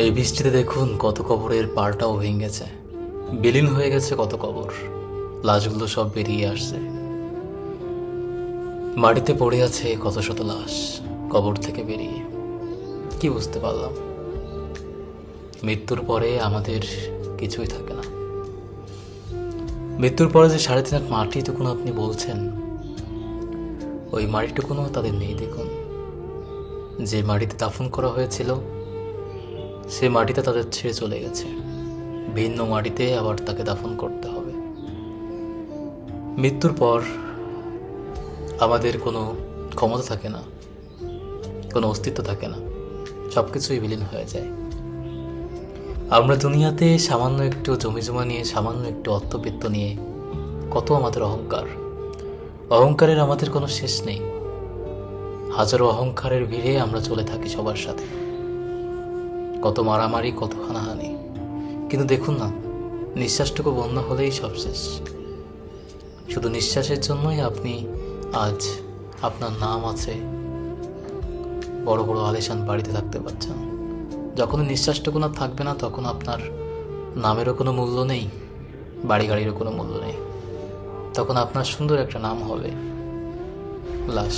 এই বৃষ্টিতে দেখুন কত কবরের পাড়টাও ভেঙেছে, বিলীন হয়ে গেছে কত কবর। লাশগুলো সব বেরিয়ে আসছে, মাটিতে পড়ে আছে কত শত লাশ কবর থেকে বেরিয়ে। কি বুঝতে পারলাম, মৃত্যুর পরে আমাদের কিছুই থাকে না। মৃত্যুর পরে যে 3.5 মাটিটুকুন আপনি বলছেন, ওই মাটিটুকুনও তাদের নেই। দেখুন, যে মাটিতে দাফন করা হয়েছিল সে মাটিতে তাদের ছেড়ে চলে গেছে, ভিন্ন মাটিতে আবার তাকে দাফন করতে হবে। মৃত্যুর পর আমাদের কোনো ক্ষমতা থাকে না, কোনো অস্তিত্ব থাকে না, সব কিছুই বিলীন হয়ে যায়। আমরা দুনিয়াতে সামান্য একটু জমিজমা নিয়ে, সামান্য একটু অর্থবিত্ত নিয়ে কত আমাদের অহংকার। অহংকারের আমাদের কোনো শেষ নেই। হাজারো অহংকারের ভিড়ে আমরা চলে থাকি সবার সাথে, কত মারামারি, কত হানাহানি। কিন্তু দেখুন না, নিঃশ্বাসটুকু বন্ধ হলেই সব শেষ। শুধু নিঃশ্বাসের জন্যই আপনি আজ আপনার নাম আছে, বড় বড় আলিশান বাড়িতে থাকতে পারছেন। যখন নিঃশ্বাসটুকু না থাকবে না, তখন আপনার নামেরও কোনো মূল্য নেই, বাড়ি গাড়িরও কোনো মূল্য নেই। তখন আপনার সুন্দর একটা নাম হবে লাশ।